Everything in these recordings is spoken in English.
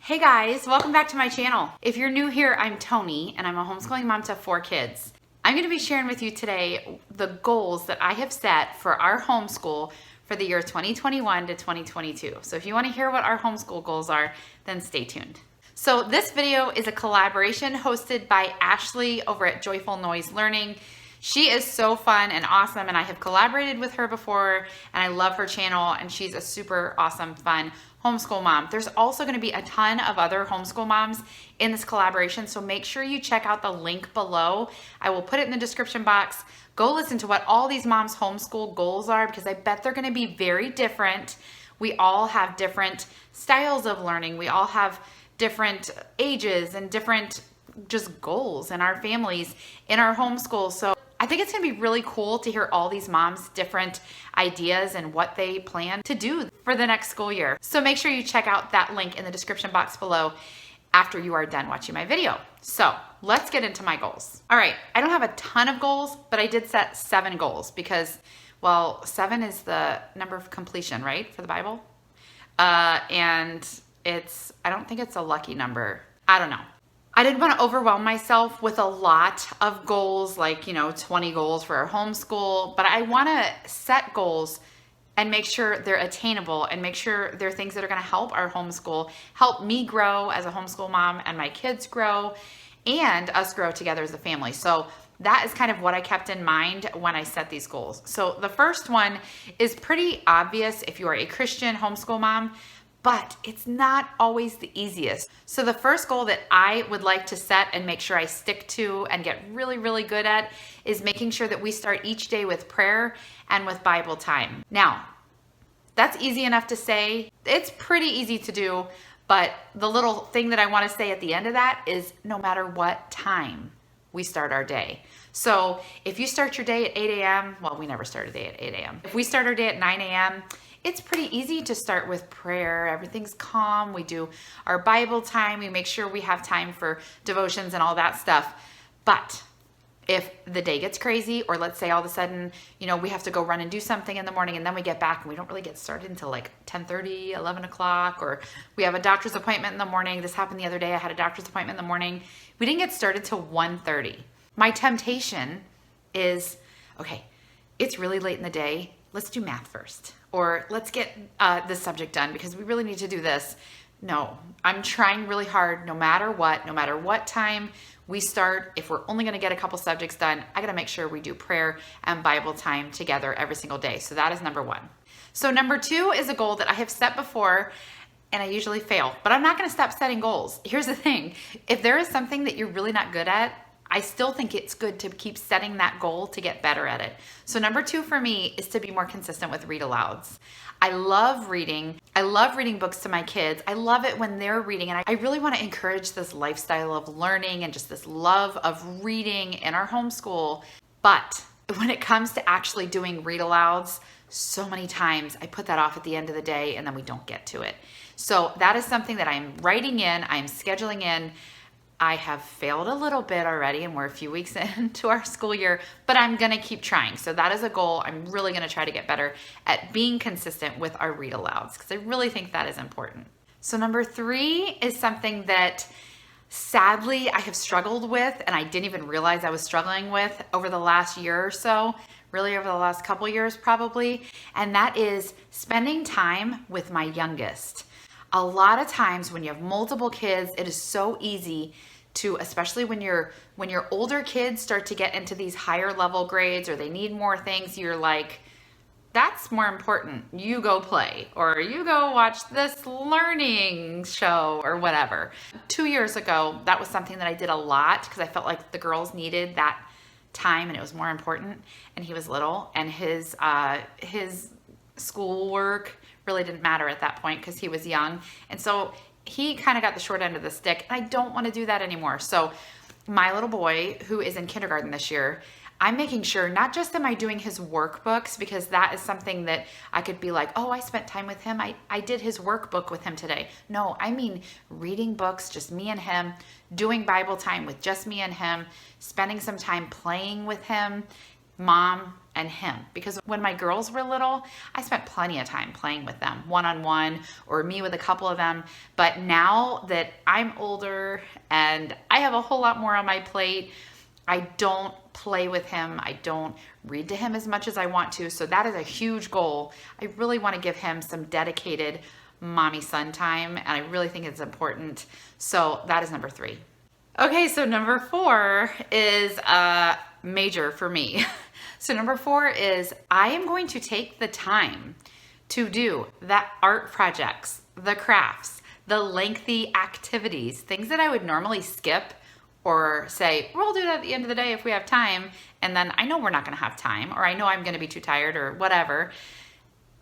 Hey guys, welcome back to my channel. If you're new here, I'm Toni and I'm a homeschooling mom to 4 kids. I'm going to be sharing with you today the goals that I have set for our homeschool for the year 2021 to 2022. So if you want to hear what our homeschool goals are, then stay tuned. So this video is a collaboration hosted by Ashley over at Joyful Noise Learning. She is so fun and awesome, and I have collaborated with her before, and I love her channel, and she's a super awesome, fun homeschool mom. There's also going to be a ton of other homeschool moms in this collaboration, so make sure you check out the link below. I will put it in the description box. Go listen to what all these moms' homeschool goals are, because I bet they're going to be very different. We all have different styles of learning. We all have different ages and different just goals in our families, in our homeschool. So I think it's gonna be really cool to hear all these moms' different ideas and what they plan to do for the next school year. So make sure you check out that link in the description box below after you are done watching my video. So let's get into my goals. All right, I don't have a ton of goals, but I did set 7 goals because, well, 7 is the number of completion, right, for the Bible? And I don't think it's a lucky number. I don't know. I didn't want to overwhelm myself with a lot of goals, like, 20 goals for our homeschool, but I want to set goals and make sure they're attainable and make sure they're things that are going to help our homeschool, help me grow as a homeschool mom and my kids grow and us grow together as a family. So that is kind of what I kept in mind when I set these goals. So the first one is pretty obvious if you are a Christian homeschool mom, but it's not always the easiest. So the first goal that I would like to set and make sure I stick to and get really, really good at is making sure that we start each day with prayer and with Bible time. Now, that's easy enough to say. It's pretty easy to do, but the little thing that I want to say at the end of that is no matter what time we start our day. So if you start your day at 8 a.m., well, we never start a day at 8 a.m. If we start our day at 9 a.m., it's pretty easy to start with prayer. Everything's calm. We do our Bible time. We make sure we have time for devotions and all that stuff. But if the day gets crazy, or let's say all of a sudden, we have to go run and do something in the morning, and then we get back and we don't really get started until like 10:30, 11 o'clock, or we have a doctor's appointment in the morning. This happened the other day. I had a doctor's appointment in the morning. We didn't get started till 1:30. My temptation is, okay, it's really late in the day. Let's do math first. Or let's get this subject done because we really need to do this. No, I'm trying really hard no matter what time we start. If we're only going to get a couple subjects done, I got to make sure we do prayer and Bible time together every single day. So that is number 1. So number 2 is a goal that I have set before and I usually fail, but I'm not going to stop setting goals. Here's the thing. If there is something that you're really not good at, I still think it's good to keep setting that goal to get better at it. So number 2 for me is to be more consistent with read alouds. I love reading. I love reading books to my kids. I love it when they're reading, and I really want to encourage this lifestyle of learning and just this love of reading in our homeschool. But when it comes to actually doing read alouds, so many times I put that off at the end of the day and then we don't get to it. So that is something that I'm writing in, I'm scheduling in. I have failed a little bit already, and we're a few weeks into our school year, but I'm going to keep trying. So that is a goal. I'm really going to try to get better at being consistent with our read alouds because I really think that is important. So number 3 is something that sadly I have struggled with, and I didn't even realize I was struggling with over the last year or so, really over the last couple years probably, and that is spending time with my youngest. A lot of times when you have multiple kids, it is so easy to, especially when your older kids start to get into these higher level grades or they need more things, you're like, that's more important. You go play, or you go watch this learning show or whatever. 2 years ago, that was something that I did a lot because I felt like the girls needed that time and it was more important, and he was little, and his schoolwork really didn't matter at that point because he was young. And so he kind of got the short end of the stick. And I don't want to do that anymore. So my little boy, who is in kindergarten this year, I'm making sure not just am I doing his workbooks, because that is something that I could be like, oh, I spent time with him. I did his workbook with him today. No, I mean reading books, just me and him, doing Bible time with just me and him, spending some time playing with him, mom and him. Because when my girls were little, I spent plenty of time playing with them, one-on-one, or me with a couple of them. But now that I'm older and I have a whole lot more on my plate, I don't play with him. I don't read to him as much as I want to. So that is a huge goal. I really want to give him some dedicated mommy son time, and I really think it's important. So that is number 3. Okay, so number 4 is major for me. So number 4 is I am going to take the time to do the art projects, the crafts, the lengthy activities, things that I would normally skip or say, we'll do that at the end of the day if we have time. And then I know we're not gonna have time, or I know I'm gonna be too tired or whatever.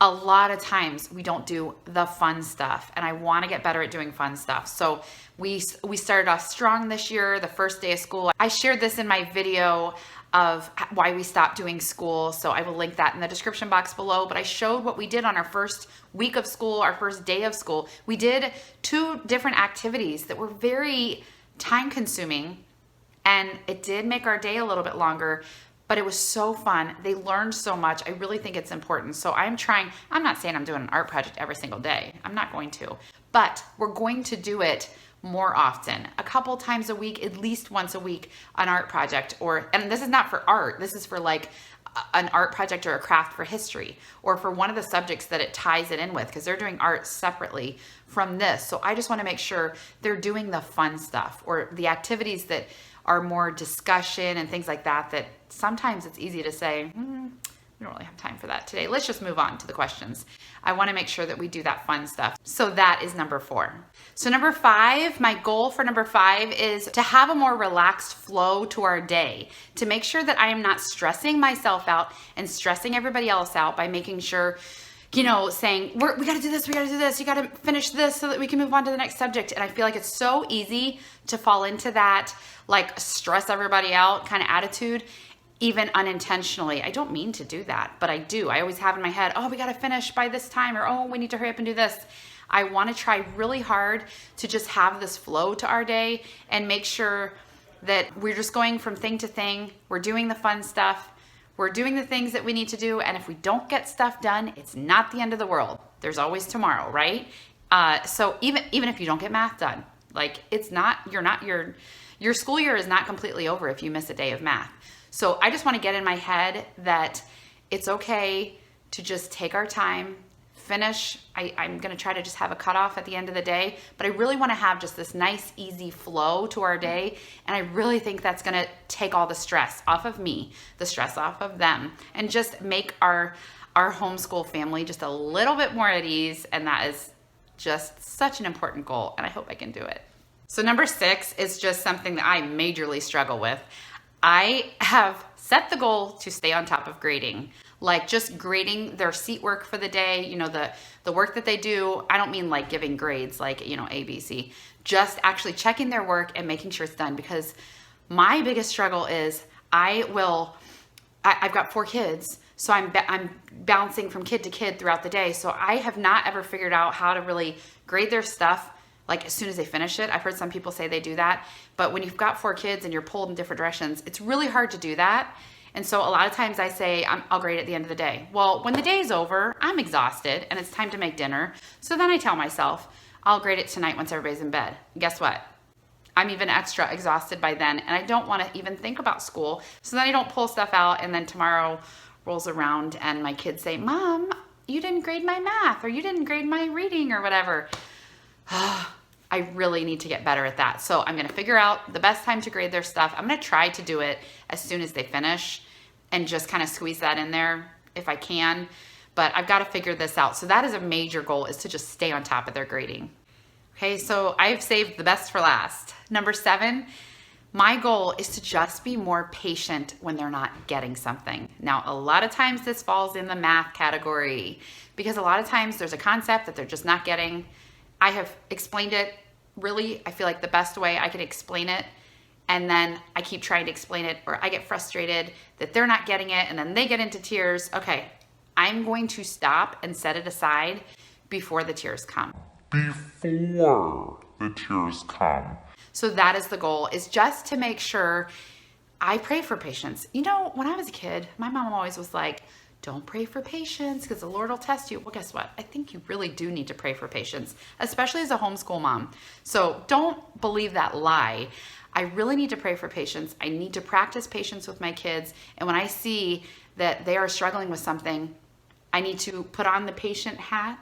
A lot of times we don't do the fun stuff, and I wanna get better at doing fun stuff. So we started off strong this year, the first day of school. I shared this in my video of why we stopped doing school, so I will link that in the description box below, but I showed what we did on our first week of school, our first day of school. We did 2 different activities that were very time consuming, and it did make our day a little bit longer, but it was so fun. They learned so much. I really think it's important. So I'm not saying I'm doing an art project every single day. I'm not going to, but we're going to do it more often, a couple times a week, at least once a week, an art project. And this is not for art. This is for like an art project or a craft for history, or for one of the subjects that it ties it in with, because they're doing art separately from this. So I just want to make sure they're doing the fun stuff, or the activities that are more discussion and things like that, that sometimes it's easy to say, we don't really have time for that today. Let's just move on to the questions. I want to make sure that we do that fun stuff. So that is number 4. So number 5, my goal for number 5 is to have a more relaxed flow to our day, to make sure that I am not stressing myself out and stressing everybody else out by making sure, saying, we got to do this, we got to do this, you got to finish this so that we can move on to the next subject. And I feel like it's so easy to fall into that, like, stress everybody out kind of attitude, even unintentionally. I don't mean to do that, but I do. I always have in my head, oh, we got to finish by this time, or oh, we need to hurry up and do this. I want to try really hard to just have this flow to our day and make sure that we're just going from thing to thing. We're doing the fun stuff. We're doing the things that we need to do. And if we don't get stuff done, it's not the end of the world. There's always tomorrow, right? So even if you don't get math done, like, your school year is not completely over if you miss a day of math. So I just want to get in my head that it's okay to just take our time, finish. I'm going to try to just have a cutoff at the end of the day, but I really want to have just this nice, easy flow to our day. And I really think that's going to take all the stress off of me, the stress off of them, and just make our homeschool family just a little bit more at ease. And that is just such an important goal, and I hope I can do it. So number 6 is just something that I majorly struggle with. I have set the goal to stay on top of grading, like just grading their seat work for the day, the work that they do. I don't mean like giving grades like, A, B, C, just actually checking their work and making sure it's done, because my biggest struggle is I've got 4 kids, so I'm bouncing from kid to kid throughout the day. So I have not ever figured out how to really grade their stuff like as soon as they finish it. I've heard some people say they do that, but when you've got 4 kids and you're pulled in different directions, it's really hard to do that. And so a lot of times I say, I'll grade at the end of the day. Well, when the day's over, I'm exhausted and it's time to make dinner. So then I tell myself, I'll grade it tonight once everybody's in bed. Guess what? I'm even extra exhausted by then, and I don't want to even think about school. So then I don't pull stuff out, and then tomorrow rolls around and my kids say, Mom, you didn't grade my math, or you didn't grade my reading, or whatever. I really need to get better at that. So I'm going to figure out the best time to grade their stuff. I'm going to try to do it as soon as they finish and just kind of squeeze that in there if I can. But I've got to figure this out. So that is a major goal, is to just stay on top of their grading. Okay, so I've saved the best for last. Number 7, my goal is to just be more patient when they're not getting something. Now, a lot of times this falls in the math category, because a lot of times there's a concept that they're just not getting. I have explained it really, I feel like the best way I can explain it, and then I keep trying to explain it, or I get frustrated that they're not getting it, and then they get into tears. Okay, I'm going to stop and set it aside before the tears come. So that is the goal, is just to make sure I pray for patience. You know, when I was a kid, my mom always was like, don't pray for patience because the Lord will test you. Well, guess what? I think you really do need to pray for patience, especially as a homeschool mom. So don't believe that lie. I really need to pray for patience. I need to practice patience with my kids. And when I see that they are struggling with something, I need to put on the patient hat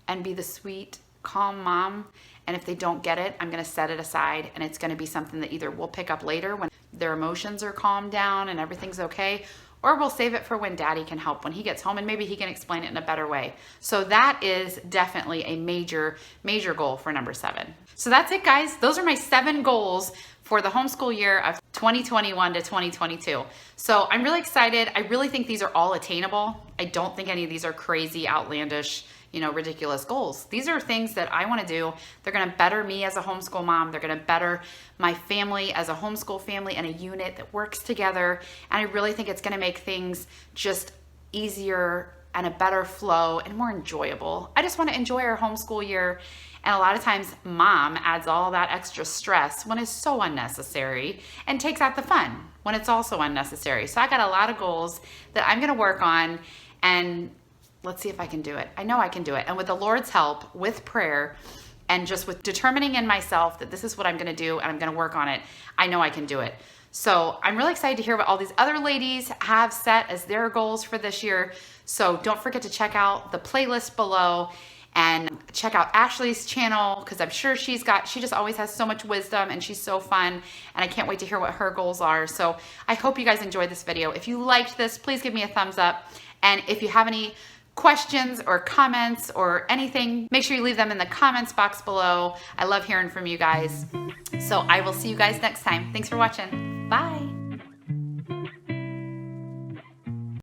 and be the sweet, calm mom. And if they don't get it, I'm going to set it aside, and it's going to be something that either we'll pick up later when their emotions are calmed down and everything's okay, or we'll save it for when daddy can help when he gets home, and maybe he can explain it in a better way. So that is definitely a major, major goal for number 7. So that's it, guys. Those are my 7 goals for the homeschool year of 2021 to 2022. So I'm really excited. I really think these are all attainable. I don't think any of these are crazy, outlandish, ridiculous goals. These are things that I want to do. They're going to better me as a homeschool mom. They're going to better my family as a homeschool family and a unit that works together. And I really think it's going to make things just easier and a better flow and more enjoyable. I just want to enjoy our homeschool year. And a lot of times mom adds all that extra stress when it's so unnecessary and takes out the fun when it's also unnecessary. So I got a lot of goals that I'm going to work on, and let's see if I can do it. I know I can do it. And with the Lord's help, with prayer, and just with determining in myself that this is what I'm going to do and I'm going to work on it, I know I can do it. So I'm really excited to hear what all these other ladies have set as their goals for this year. So don't forget to check out the playlist below and check out Ashley's channel, because I'm sure she just always has so much wisdom and she's so fun, and I can't wait to hear what her goals are. So I hope you guys enjoyed this video. If you liked this, please give me a thumbs up. And if you have any questions or comments or anything, make sure you leave them in the comments box below. I love hearing from you guys. So I will see you guys next time. Thanks for watching. Bye.